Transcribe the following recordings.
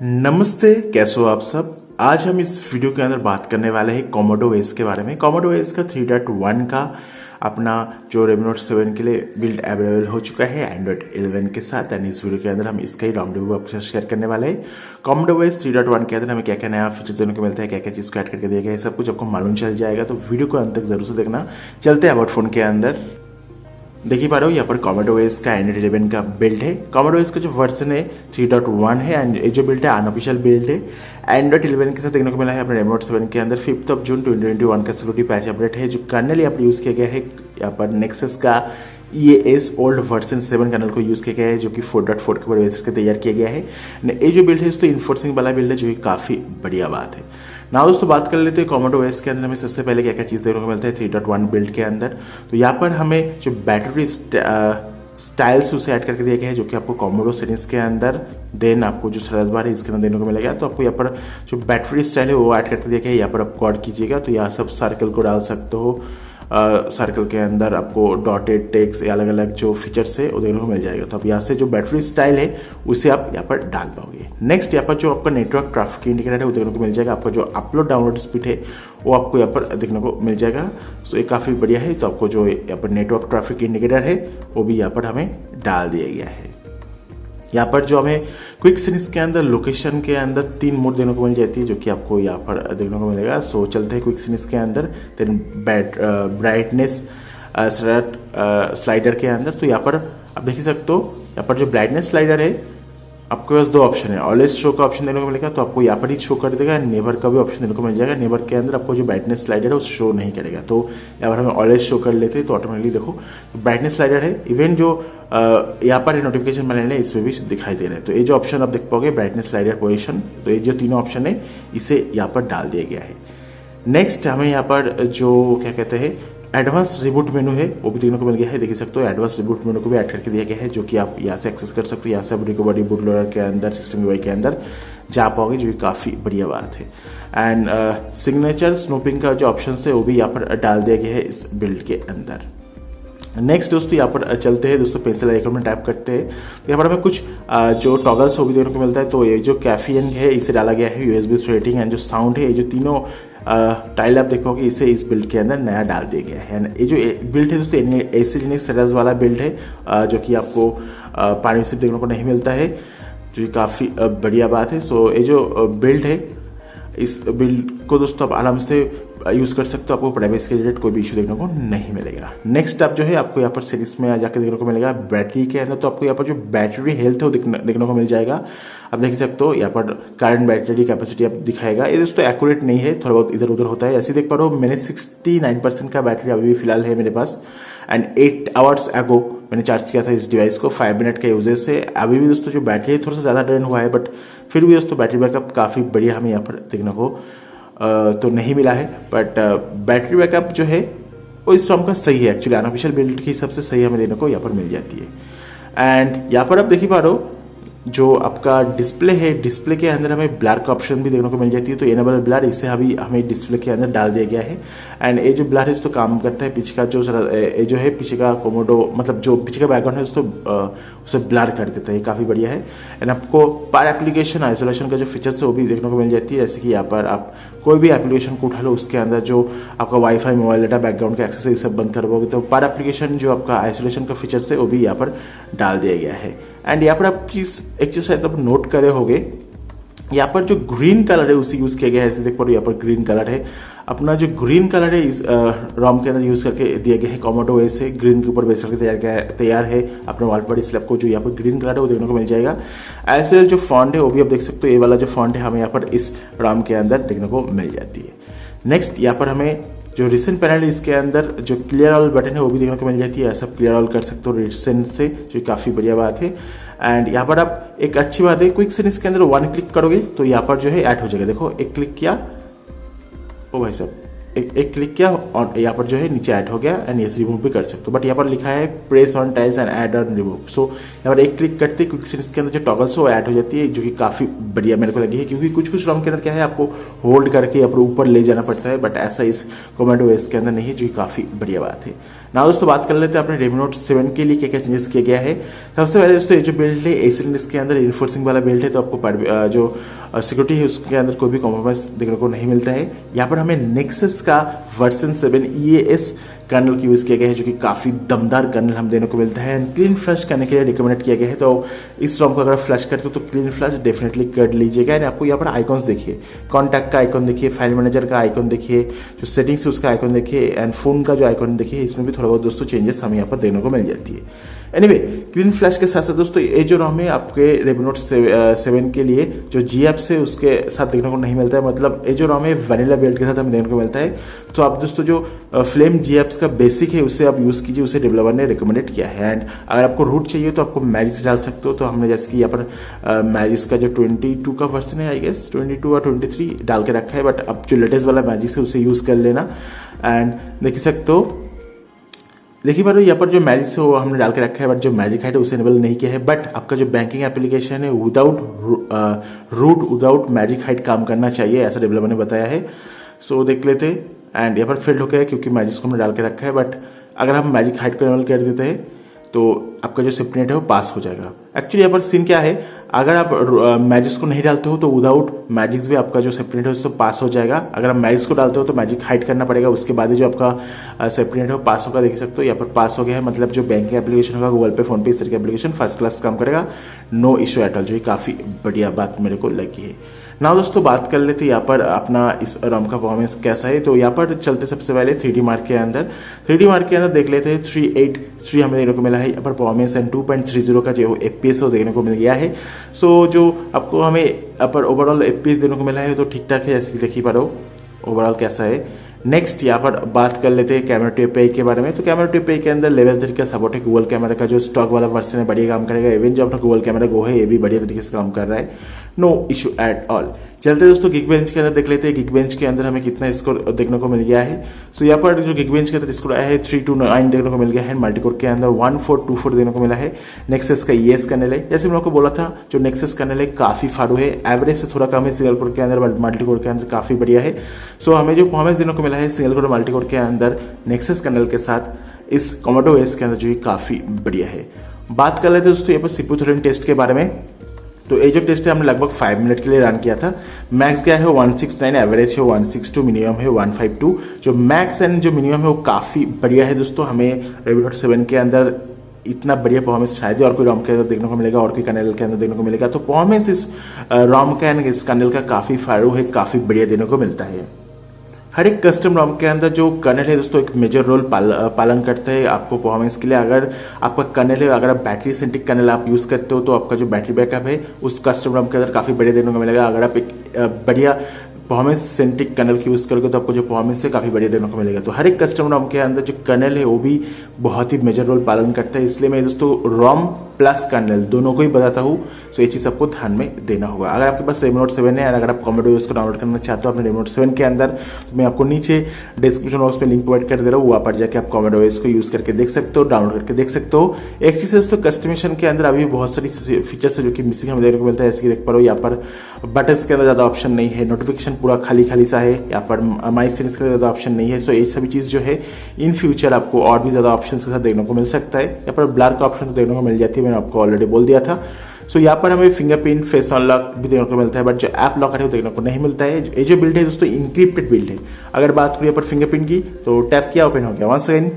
नमस्ते, कैसे हो आप सब। आज हम इस वीडियो के अंदर बात करने वाले हैं कोमोडो ओएस के बारे में। कोमोडो ओएस का 3.1 का अपना जो Redmi Note 7 के लिए बिल्ड अवेलेबल हो चुका है एंड्रॉइड 11 के साथ। एंड इस वीडियो के अंदर हम इसका ही रॉम रिव्यू आपके साथ शेयर करने वाले हैं। कोमोडो ओएस 3.1 के अंदर हमें क्या क्या नया फीचर्स देने को मिलता है, क्या क्या चीज़ को ऐड करके दिया गया है, सब कुछ आपको मालूम चल जाएगा। तो वीडियो को अंत तक जरूर से देखना। चलते हैं अबाउट फोन के अंदर। देख ही पा रहे हो यहाँ पर कोमोडो ओएस का एंड्रॉइड 11 का बिल्ड है। कोमोडो ओएस का जो वर्जन है 3.1 है एंड ये जो बिल्ड है अनऑफिशियल बिल्ड है। एंड्रॉइड 11 के साथ देखने को मिला है अपने Redmi Note 7 के अंदर 5 जून 2021 का सिक्योरिटी पैच अपडेट है। जो कर्नल यहाँ पर यूज़ किया गया है यहाँ पर नेक्सस का EAS ओल्ड वर्जन 7 कर्नल को यूज़ किया गया है, जो कि 4.4 के ऊपर बेस करके तैयार किया गया है। ये जो बिल्ड है तो इन्फोर्सिंग वाला बिल्ड है, जो कि काफ़ी बढ़िया बात है। ना दोस्तों बात कर लेते हैं कोमोडो ओएस के अंदर हमें सबसे पहले क्या क्या चीज़ देखने को मिलता है 3.1 बिल्ड के अंदर। तो यहाँ पर हमें जो बैटरी स्टाइल्स उसे ऐड करके दिया गया है, जो कि आपको कोमोडो सीरीज के अंदर देन आपको जो सर्च बार है इसके अंदर देने को मिलेगा। तो आपको यहाँ पर जो बैटरी स्टाइल है वो ऐड करके दिया गया है। यहाँ पर आप कॉर्ड कीजिएगा तो यहाँ सब सर्कल को डाल सकते हो। सर्कल के अंदर आपको डॉटेड टेक्स्ट अलग अलग जो फीचर्स है वो देखने को मिल जाएगा। तो आप यहाँ से जो बैटरी स्टाइल है उसे आप यहाँ पर डाल पाओगे। नेक्स्ट यहाँ पर जो आपका नेटवर्क ट्रैफिक इंडिकेटर है वो देखने को मिल जाएगा। आपका जो अपलोड डाउनलोड स्पीड है वो आपको यहाँ पर देखने को मिल जाएगा। सो ये काफ़ी बढ़िया है। तो आपको जो यहाँ पर नेटवर्क ट्रैफिक इंडिकेटर है वो भी यहाँ पर हमें डाल दिया गया है। यहाँ पर जो हमें क्विक सीरीज के अंदर लोकेशन के अंदर 3 मोड देने को मिल जाती है, जो कि आपको यहाँ पर देखने को मिलेगा। सो चलते हैं क्विक सीरीज के अंदर देन ब्राइटनेस स्लाइडर के अंदर। तो यहाँ पर आप देख सकते हो यहाँ पर जो ब्राइटनेस स्लाइडर है आपके पास 2 ऑप्शन है। ऑलवेज शो का ऑप्शन देने को मिलेगा तो आपको यहाँ पर ही शो कर देगा। नेबर का भी ऑप्शन देने को मिल जाएगा। नेबर के अंदर आपको जो ब्राइटनेस स्लाइडर है वो शो नहीं करेगा। तो यहाँ पर हमें ऑलवेज शो कर लेते हैं तो ऑटोमेटिकली देखो ब्राइटनेस स्लाइडर है। इवन जो यहाँ पर नोटिफिकेशन पैनल है इसमें भी दिखाई दे रहा है। तो ये जो ऑप्शन आप देख पाओगे ब्राइटनेस स्लाइडर पोजिशन, तो ये जो तीनों ऑप्शन है इसे यहाँ पर डाल दिया गया है। नेक्स्ट हमें यहाँ पर जो क्या कहते हैं एडवांस रिबूट मेनू है वो भी देखने को मिल गया है। देख सकते हो एडवांस रिबूट मेनू को भी ऐड करके दिया गया है, जो कि आप यहाँ से एक्सेस कर सकते हो। यहाँ से आप रिकवरी बूट लोडर के अंदर सिस्टम यूआई के अंदर जा पाओगे, जो कि काफ़ी बढ़िया बात है। एंड सिग्नेचर स्नूपिंग का जो ऑप्शन है वो भी यहाँ पर डाल दिया गया है इस बिल्ड के अंदर। नेक्स्ट दोस्तों यहाँ पर चलते हैं दोस्तों पेंसिल आइकन में टैप करते हैं तो यहाँ पर हमें कुछ जो टॉगल्स वो भी देखने को मिलता है। तो ये जो कैफीन है इसे डाला गया है। USB थ्रेडिंग एंड जो साउंड है ये जो तीनों टाइल आप देख पाओगे इसे इस बिल्ड के अंदर नया डाल दिया गया है। ये जो बिल्ड है दोस्तों AC लिनक्स सीरीज वाला बिल्ड है, जो कि आपको पानी से देखने को नहीं मिलता है, जो कि काफ़ी बढ़िया बात है। सो ये जो बिल्ड है इस बिल्ड को दोस्तों आप आराम से यूज़ कर सकते हो। आपको प्राइवेसी के रिलेटेड कोई भी इशू देखने को नहीं मिलेगा। नेक्स्ट आप जो है आपको यहाँ पर सीरीज में जाकर देखने को मिलेगा बैटरी के अंदर। तो आपको यहाँ पर जो बैटरी हेल्थ है वो देखने को मिल जाएगा। आप देख सकते हो यहाँ पर करंट बैटरी कैपेसिटी आप दिखाएगा। ये दोस्तों एक्यूरेट नहीं है, थोड़ा बहुत इधर उधर होता है। ऐसे देख पा रहे हो मैंने 69% का बैटरी अभी भी फिलहाल है मेरे पास। एंड 8 आवर्स अगो मैंने चार्ज किया था इस डिवाइस को 5 मिनट के यूजेज से। अभी भी दोस्तों जो बैटरी है थोड़ा सा ज़्यादा ड्रेन हुआ है, बट फिर भी दोस्तों बैटरी बैकअप काफ़ी बढ़िया हमें यहाँ पर देखने को तो नहीं मिला है। बट बैटरी बैकअप जो है वो इस फॉर्म का सही है। एक्चुअली अनऑफिशियल बिल्ड के हिसाब से सही हमें देने को यहाँ पर मिल जाती है। एंड यहाँ पर आप देख ही पा रहे हो जो आपका डिस्प्ले है, डिस्प्ले के अंदर हमें ब्लर का ऑप्शन भी देखने को मिल जाती है। तो एनेबल ब्लर इसे अभी हमें डिस्प्ले के अंदर डाल दिया गया है। एंड ये जो ब्लर है तो काम करता है पीछे का जो है पीछे का कोमोडो मतलब जो पीछे का बैकग्राउंड है उसको उसे ब्लर कर देता है। ये काफ़ी बढ़िया है। एंड आपको पर एप्लीकेशन आइसोलेशन का जो फीचर्स है वो भी देखने को मिल जाती है। जैसे कि यहाँ पर आप कोई भी एप्लीकेशन को उठा लो उसके अंदर जो आपका वाईफाई मोबाइल डाटा बैकग्राउंड का एक्सेस ये सब बंद करवाओगे तो पर एप्लीकेशन जो आपका आइसोलेशन का फीचर्स है वो भी यहाँ पर डाल दिया गया है। एंड यहाँ पर आप एक चीज़ शायद आप नोट करे होगे यहाँ पर जो ग्रीन कलर है उसी यूज़ किया गया है। ऐसे देख पा रहे हो यहाँ पर ग्रीन कलर है। अपना जो ग्रीन कलर है इस रॉम के अंदर यूज़ करके दिया गया है। कोमोडो ओएस से ग्रीन के ऊपर बेस करके तैयार है अपना वॉल पर, इसलिए आपको जो यहाँ पर ग्रीन कलर है वो देखने को मिल जाएगा। एज वेल जो फॉन्ट है वो भी आप देख सकते हो। ये वाला जो फॉन्ट है हमें यहाँ पर इस रॉम के अंदर देखने को मिल जाती है। नेक्स्ट यहाँ पर हमें जो रिसेंट पैनल है इसके अंदर जो क्लियर ऑल बटन है वो भी देखने को मिल जाती है। ऐसा क्लियर ऑल कर सकते हो रिसेंट से, जो काफ़ी बढ़िया बात है। एंड यहाँ पर आप एक अच्छी बात है क्विक सीरीज के अंदर 1 क्लिक करोगे तो यहाँ पर जो है ऐड हो जाएगा। देखो एक क्लिक किया, ओ भाई साहब एक क्लिक किया और यहाँ पर जो है नीचे ऐड हो गया। एंड ये रिमूव भी कर सकते हो, बट यहाँ पर लिखा है press on tiles and add on remove. So यहाँ पर एक क्लिक करते क्विक सीरीज के अंदर जो टॉगल्स है वो ऐड हो जाती है, जो कि काफ़ी बढ़िया मेरे को लगी है। क्योंकि कुछ कुछ रॉम के अंदर क्या है आपको होल्ड करके अपने ऊपर ले जाना पड़ता है, बट ऐसा इस कोमोडो ओएस के अंदर नहीं है, जो कि काफ़ी बढ़िया बात है। ना दोस्तों बात कर लेते हैं अपने Redmi Note 7 के लिए क्या क्या चेंजेस किया गया है। सबसे पहले दोस्तों ये जो बिल्ड है एसिड इसके अंदर इन्फोर्सिंग वाला बिल्ड है, तो आपको जो सिक्योरिटी है उसके अंदर कोई भी कॉम्प्रोमाइज देखने को नहीं मिलता है। यहाँ पर हमें नेक्सस का वर्जन 7 EAS कर्नल की यूज़ किया गया है, जो कि काफ़ी दमदार कर्नल हम देने को मिलता है एंड क्लीन फ्लश करने के लिए रिकमेंड किया गया है। तो इस रॉम को अगर फ्लश करते हो तो क्लीन फ्लश डेफिनेटली कर लीजिएगा। एंड आपको यहाँ पर आइकॉन्स देखिए, कॉन्टैक्ट का आइकॉन देखिए, फाइल मैनेजर का आइकॉन देखिए, जो सेटिंग्स है उसका आइकॉन देखिए एंड फोन का जो आइकॉन देखिए, इसमें भी थोड़ा बहुत दोस्तों चेंजेस हमें यहाँ पर देने को मिल जाती है। एनीवे क्लीन फ्लैश के साथ साथ दोस्तों ये जो रॉम है आपके Redmi Note 7 के लिए जो जी एप्स है उसके साथ देखने को नहीं मिलता है, मतलब ये जो रॉम है वनीला बिल्ड के साथ हमें देखने को मिलता है। तो आप दोस्तों जो फ्लेम जी एप्स का बेसिक है उससे आप यूज़ कीजिए, उसे डेवलपर ने रिकमेंडेड किया है। एंड अगर आपको रूट चाहिए तो आपको मैजिक्स डाल सकते हो, तो हमने जैसे कि यहाँ पर मैजिक्स का जो 22 का वर्जन है आई गेस 22 और 23 डाल के रखा है, बट अब जो लेटेस्ट वाला मैजिक्स है उसे यूज़ कर लेना। एंड देख सकते हो, देखिए बार यहाँ पर जो मैजिक है वो हमने डाल के रखा है, बट जो मैजिक हाइट है उसे इनेबल नहीं किया है। बट आपका जो बैंकिंग एप्लीकेशन है without root without Magisk hide काम करना चाहिए, ऐसा डेवलपर ने बताया है। सो देख लेते हैं। एंड यहाँ पर फेल्ड हो गया है क्योंकि मैजिक को हमने डाल के रखा है, बट अगर हम मैजिक हाइट को इनेबल कर देते हैं तो आपका जो सेपरेट है वो पास हो जाएगा। एक्चुअली यहाँ पर सीन क्या है, अगर आप मैजिक्स को नहीं डालते हो तो विदाउट मैजिक्स भी आपका जो सेपरेट है उसको पास हो जाएगा। अगर आप मैजिक्स को डालते हो तो मैजिक हाइड करना पड़ेगा, उसके बाद ही जो आपका सेपरेट है वो पास होगा। देख सकते हो यहाँ पर पास हो गया है, मतलब जो बैंकिंग एप्लीकेशन होगा गूगल पे फोन पे इस तरह के एप्लीकेशन फर्स्ट क्लास काम करेगा, नो इशू एट ऑल, जो काफ़ी बढ़िया बात मेरे को लगी है। ना दोस्तों बात कर लेते यहाँ पर अपना इस रॉम का परफॉर्मेंस कैसा है। तो यहाँ पर चलते सबसे पहले 3D मार्क के अंदर, 3D मार्क के अंदर देख लेते हैं 383 हमें देखने को मिला है यहाँ पर परफॉर्मेंस एंड 2.30 का जो FPS वो देखने को मिल गया है। सो जो आपको हमें यहाँ पर ओवरऑल FPS देखने को मिला है तो ठीक ठाक है, जैसे देख ही पा रहे हो ओवरऑल कैसा है। नेक्स्ट यहाँ पर बात कर लेते हैं कैमरा टू एपीआई के बारे में। तो कैमरा टू एपीआई के अंदर लेवल 3 का सपोर्ट है, गूगल कैमरा का जो स्टॉक वाला वर्जन है बढ़िया काम करेगा, इवन जो अपना गूगल कैमरा गो है ये भी बढ़िया तरीके से काम कर रहा है, नो इशू एट ऑल। चलते दोस्तों गिग बेंच के अंदर देख लेते हैं, गिग बेंच के अंदर हमें कितना स्कोर देखने को मिल गया है। सो यहाँ पर जो गिग बेंच के अंदर स्कोर आया है 329 देखने को मिल गया है, मल्टीकोर के अंदर 1424 देखने को मिला है। नेक्सस का ES कर्नल है, जैसे मैं आपको बोला था जो नेक्सस कर्नल है काफी फाड़ू है, एवरेज से थोड़ा कम है सिंगल कोर के अंदर, मल्टीकोर के अंदर काफी बढ़िया है। सो हमें जो परफॉर्मेंस देखने को मिला है सिंगल कोर मल्टीकोर के अंदर नेक्सस कर्नल के साथ इस कोमोडो OS के अंदर जो काफी बढ़िया है। बात कर लेते हैं दोस्तों यहाँ पर CPU थ्रोटलिंग टेस्ट के बारे में। तो ये जो टेस्ट है हमने लगभग 5 मिनट के लिए रन किया था। मैक्स क्या है 169, एवरेज है 162, मिनिमम है 152। जो मैक्स एंड जो मिनिमम है वो काफ़ी बढ़िया है दोस्तों। हमें Redmi Note 7 के अंदर इतना बढ़िया परफॉर्मेंस शायद ही और कोई रॉम के अंदर देखने को मिलेगा और कोई कर्नल के अंदर देखने को मिलेगा। तो परफॉर्मेंस इस रॉम का एंड इस कर्नल का काफ़ी फायरू है, काफ़ी बढ़िया देने को मिलता है। हर एक कस्टम रॉम के अंदर जो कर्नल है दोस्तों एक मेजर रोल पालन करता है आपको परफॉर्मेंस के लिए। अगर आपका कर्नल है, अगर आप बैटरी सेंट्रिक कर्नल आप यूज़ करते हो तो आपका जो बैटरी बैकअप है उस कस्टम रॉम के अंदर काफ़ी बढ़िया देखने को मिलेगा। अगर आप एक बढ़िया परफॉर्मेंस सेंट्रिक कर्नल की यूज़ करोगे तो आपको जो परफॉर्मेंस है काफ़ी बढ़िया देखने को मिलेगा। तो हर एक कस्टम रॉम के अंदर जो कर्नल है वो भी बहुत ही मेजर रोल पालन करता है, इसलिए मैं दोस्तों रॉम प्लस कर्नल दोनों को ही बताता हूँ। सो ये चीज़ आपको ध्यान में देना होगा। अगर आपके पास Redmi Note 7 है और अगर आप कोमोडो OS को डाउनलोड करना चाहते हो अपने Redmi Note 7 के अंदर, तो मैं आपको नीचे डिस्क्रिप्शन बॉक्स में लिंक प्रोवाइड कर दे रहा हूँ, वहाँ पर जाकर आप कोमोडो OS को यूज़ करके देख सकते हो, डाउनलोड करके देख सकते हो। एक चीज़ है दोस्तों कस्टमाइजेशन के अंदर अभी बहुत सारी फीचर्स है जो कि मिसिंग हमें देखने को मिलता है। जैसे कि देख पा रहे हो यहाँ पर बटन्स के अंदर ज़्यादा ऑप्शन नहीं है, नोटिफिकेशन पूरा खाली खाली सा है, यहाँ पर माई सेटिंग्स के अंदर ज़्यादा ऑप्शन नहीं है। सो ये सभी चीज़ जो है इन फ्यूचर आपको और भी ज़्यादा ऑप्शन के साथ देखने को मिल सकता है। यहाँ पर ब्लर का ऑप्शन देखने को मिल जाती है, मैंने आपको ऑलरेडी बोल दिया था। सो यहाँ पर हमें फिंगरप्रिंट फेस अनलॉक भी देखने को मिलता है, बट जो ऐप लॉकर है वो देखने को नहीं मिलता है। ये जो बिल्ड है दोस्तों इंक्रिप्टेड बिल्ड है। अगर बात करें यहाँ पर फिंगरप्रिंट की तो टैप किया ओपन हो गया, 1 सेकेंड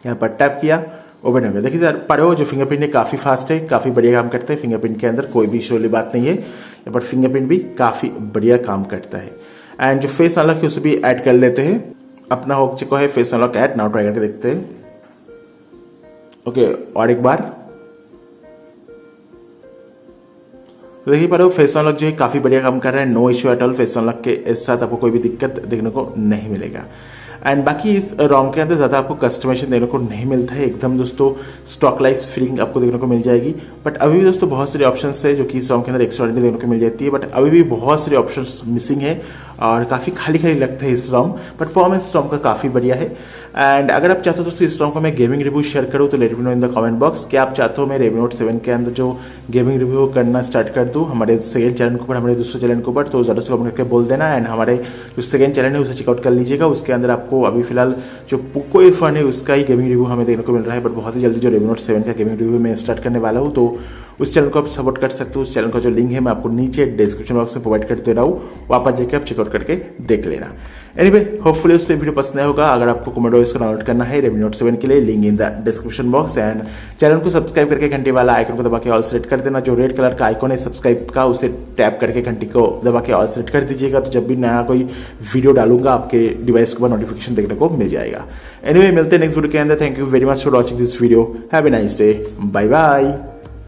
यहाँ पर टैप किया ओपन हो गया। देखिए यार पढ़ो जो फिंगरप्रिंट है काफ़ी फास्ट है, काफ़ी बढ़िया काम करता है। फिंगरप्रिंट के अंदर कोई भी इशू वाली बात नहीं है, यहाँ पर फिंगरप्रिंट भी काफ़ी बढ़िया काम करता है। एंड जो फेस अनलॉक है उसे भी ऐड कर लेते हैं। अपना हो चुका है face unlock add, now try करके देखते हैं। ओके और एक बार तो देखिए पर फेस अनलॉक जो है काफी बढ़िया काम कर रहा है, no issue at all. Face unlock के साथ आपको कोई भी दिक्कत देखने को नहीं मिलेगा। एंड बाकी इस रॉम के अंदर ज़्यादा आपको कस्टमाइजेशन देखने को नहीं मिलता है, एकदम दोस्तों स्टॉकलाइज फीलिंग आपको देखने को मिल जाएगी। बट अभी भी दोस्तों बहुत सारे ऑप्शंस है जो कि इस रॉम के अंदर एक्स्ट्रा देखने को मिल जाती है, बट अभी भी बहुत सारे ऑप्शंस मिसिंग है। और काफ़ी खाली खाली लगता है इस रोम, बट परफॉर्मेंस रोम का काफ़ी बढ़िया है। एंड अगर आप चाहते हो दोस्तों इस रोम का मैं गेमिंग रिव्यू शेयर करूँ तो let me know in the comment box कि आप चाहते हो मैं Redmi Note 7 के अंदर जो गेमिंग रिव्यू करना स्टार्ट कर दूँ हमारे सेकंड चैनल के ऊपर, हमारे दूसरे चैनल के ऊपर, तो ज़्यादा से कमेंट करके बोल देना। एंड हमारे जो सेकंड चैनल है उसे चेकआउट कर लीजिएगा, उसके अंदर आपको अभी फिलहाल जो पोको A1 है उसका ही गेमिंग रिव्यू हमें देखने को मिल रहा है, बट बहुत ही जल्दी जो Redmi Note 7 का गेमिंग रिव्यू मैं स्टार्ट करने वाला हूँ, तो उस चैनल को आप सपोर्ट कर सकते हो। उस चैनल का जो लिंक है मैं आपको नीचे डिस्क्रिप्शन बॉक्स में प्रोवाइड कर दे रहा हूँ, वहाँ पर जाकर आप चेकआउट करके देख लेना। एनीवे होपफुली उससे वीडियो पसंद आया होगा। अगर आपको कोमोडो इसको डाउनलोड करना है Redmi Note 7 के लिए, link in the description box. And channel को सब्सक्राइब करके घंटे वाला आइकन को दबा के ऑल सेलेक्ट कर देना। जो रेड कलर का आइकन है सब्सक्राइब का उसे टैप करके घंटी को दबा के ऑल सेलेक्ट कर दीजिएगा, तो जब भी नया कोई वीडियो डालूंगा आपके डिवाइस के ऊपर नोटिफिकेशन देखने को मिल जाएगा। एनीवे मिलते हैं नेक्स्ट वीडियो के अंदर। Thank you very much for watching this video. Have a nice day. Bye bye.